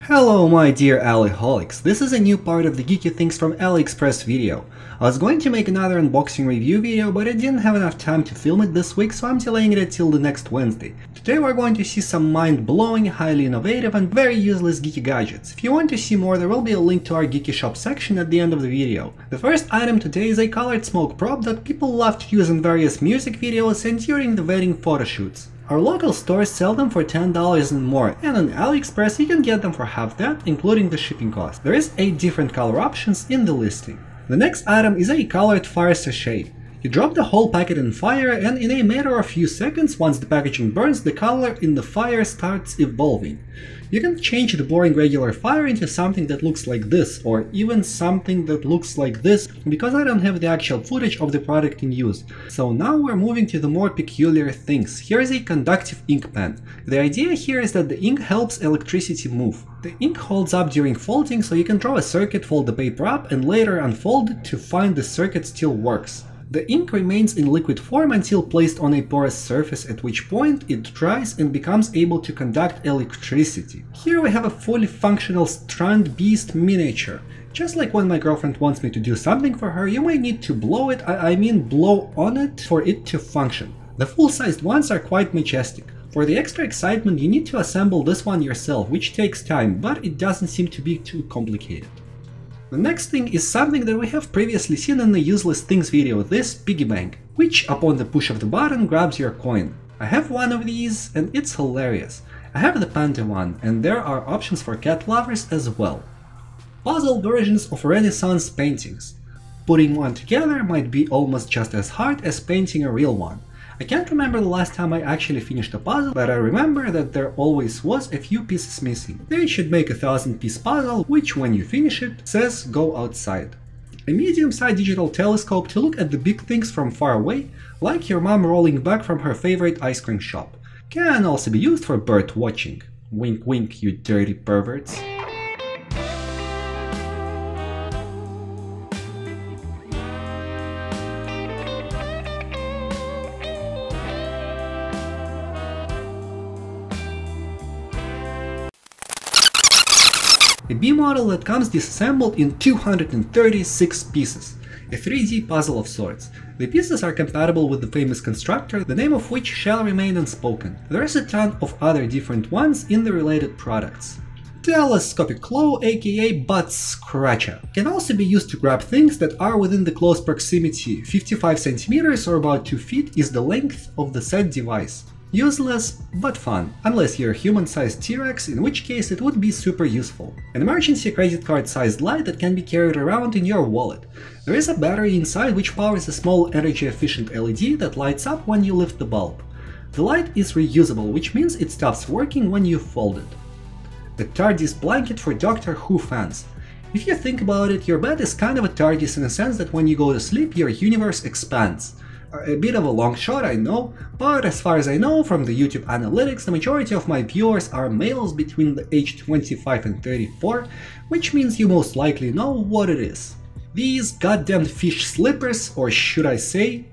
Hello my dear AliHolics, this is a new part of the Geeky Things from AliExpress video. I was going to make another unboxing review video, but I didn't have enough time to film it this week, so I'm delaying it till the next Wednesday. Today we're going to see some mind-blowing, highly innovative and very useless geeky gadgets. If you want to see more, there will be a link to our Geeky Shop section at the end of the video. The first item today is a colored smoke prop that people love to use in various music videos and during the wedding photoshoots. Our local stores sell them for $10 and more, and on AliExpress you can get them for half that, including the shipping cost. There is 8 different color options in the listing. The next item is a colored fire sachet. You drop the whole packet in fire, and in a matter of few seconds, once the packaging burns, the color in the fire starts evolving. You can change the boring regular fire into something that looks like this, or even something that looks like this, because I don't have the actual footage of the product in use. So now we're moving to the more peculiar things. Here is a conductive ink pen. The idea here is that the ink helps electricity move. The ink holds up during folding, so you can draw a circuit, fold the paper up, and later unfold it to find the circuit still works. The ink remains in liquid form until placed on a porous surface, at which point it dries and becomes able to conduct electricity. Here we have a fully functional STRANDBEEST miniature. Just like when my girlfriend wants me to do something for her, you may need to blow it, I mean blow on it, for it to function. The full-sized ones are quite majestic. For the extra excitement you need to assemble this one yourself, which takes time, but it doesn't seem to be too complicated. The next thing is something that we have previously seen in the useless things video, this piggy bank, which upon the push of the button grabs your coin. I have one of these and it's hilarious. I have the Panda one, and there are options for cat lovers as well. Puzzle versions of Renaissance paintings. Putting one together might be almost just as hard as painting a real one. I can't remember the last time I actually finished a puzzle, but I remember that there always was a few pieces missing. They should make a 1000-piece puzzle, which when you finish it, says go outside. A medium-sized digital telescope to look at the big things from far away, like your mom rolling back from her favorite ice cream shop. Can also be used for bird watching. Wink wink, you dirty perverts. A B model that comes disassembled in 236 pieces. A 3D puzzle of sorts. The pieces are compatible with the famous constructor, the name of which shall remain unspoken. There is a ton of other different ones in the related products. Telescopic claw, aka butt scratcher, can also be used to grab things that are within the close proximity. 55 cm or about 2 feet is the length of the said device. Useless, but fun, unless you're a human-sized T-Rex, in which case it would be super useful. An emergency credit card-sized light that can be carried around in your wallet. There is a battery inside which powers a small energy-efficient LED that lights up when you lift the bulb. The light is reusable, which means it stops working when you fold it. A TARDIS blanket for Doctor Who fans. If you think about it, your bed is kind of a TARDIS in the sense that when you go to sleep, your universe expands. A bit of a long shot, I know, but as far as I know from the YouTube analytics, the majority of my viewers are males between the age 25 and 34, which means you most likely know what it is. These goddamn fish slippers, or should I say,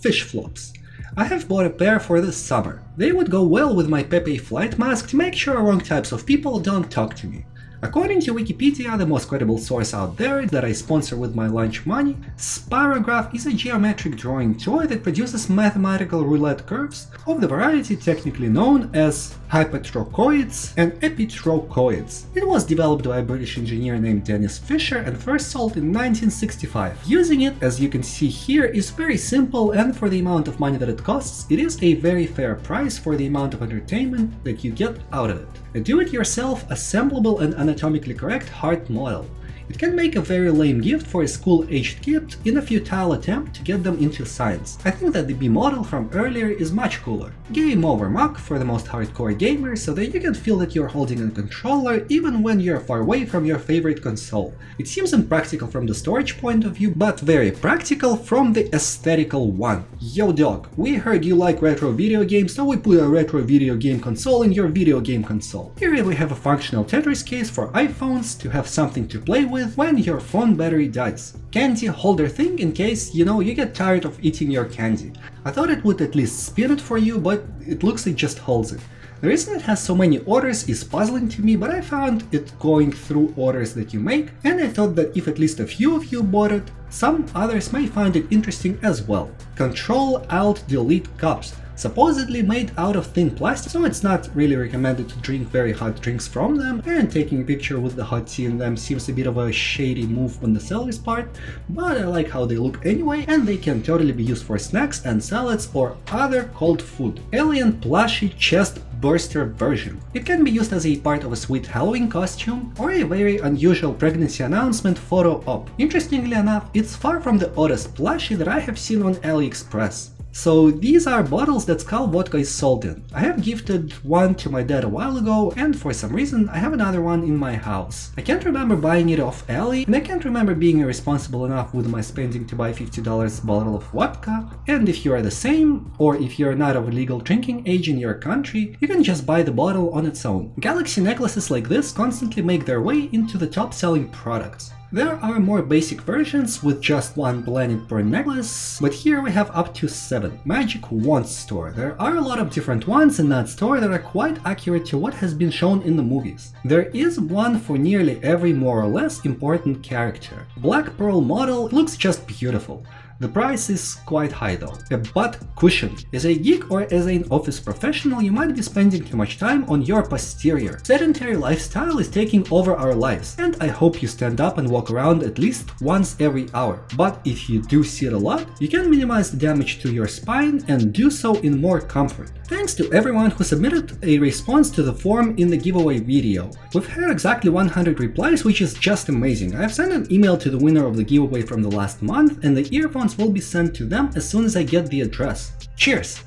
fish flops. I have bought a pair for this summer. They would go well with my Pepe flight mask to make sure wrong types of people don't talk to me. According to Wikipedia, the most credible source out there that I sponsor with my lunch money, Spirograph is a geometric drawing toy that produces mathematical roulette curves of the variety technically known as hypatrochoids and epitrochoids. It was developed by a British engineer named Dennis Fisher and first sold in 1965. Using it, as you can see here, is very simple, and for the amount of money that it costs, it is a very fair price for the amount of entertainment that you get out of it. A do-it-yourself, assemblable and anatomically correct heart model. It can make a very lame gift for a school-aged kid in a futile attempt to get them into science. I think that the B model from earlier is much cooler. Game over muck for the most hardcore gamers, so that you can feel that you're holding a controller even when you're far away from your favorite console. It seems impractical from the storage point of view, but very practical from the aesthetical one. Yo dog, we heard you like retro video games, so we put a retro video game console in your video game console. Here we have a functional Tetris case for iPhones to have something to play with when your phone battery dies. Candy holder thing in case, you get tired of eating your candy. I thought it would at least spin it for you, but it looks it just holds it. The reason it has so many orders is puzzling to me, but I found it going through orders that you make, and I thought that if at least a few of you bought it, some others may find it interesting as well. Control-Alt-Delete cups. Supposedly made out of thin plastic, so it's not really recommended to drink very hot drinks from them, and taking a picture with the hot tea in them seems a bit of a shady move on the seller's part, but I like how they look anyway, and they can totally be used for snacks and salads or other cold food. Alien Plushie Chest Burster version. It can be used as a part of a sweet Halloween costume or a very unusual pregnancy announcement photo op. Interestingly enough, it's far from the oddest plushie that I have seen on AliExpress. So these are bottles that Skull Vodka is sold in. I have gifted one to my dad a while ago, and for some reason I have another one in my house. I can't remember buying it off Ali, and I can't remember being irresponsible enough with my spending to buy $50 bottle of vodka. And if you are the same, or if you're not of a legal drinking age in your country, you can just buy the bottle on its own. Galaxy necklaces like this constantly make their way into the top selling products. There are more basic versions with just one planet per necklace, but here we have up to 7. Magic Wand Store. There are a lot of different ones in that store that are quite accurate to what has been shown in the movies. There is one for nearly every more or less important character. Black Pearl model looks just beautiful. The price is quite high though. A butt cushion. As a geek or as an office professional, you might be spending too much time on your posterior. Sedentary lifestyle is taking over our lives, and I hope you stand up and walk around at least once every hour. But if you do sit a lot, you can minimize the damage to your spine and do so in more comfort. Thanks to everyone who submitted a response to the form in the giveaway video. We've had exactly 100 replies, which is just amazing. I have sent an email to the winner of the giveaway from the last month, and the earphones will be sent to them as soon as I get the address. Cheers!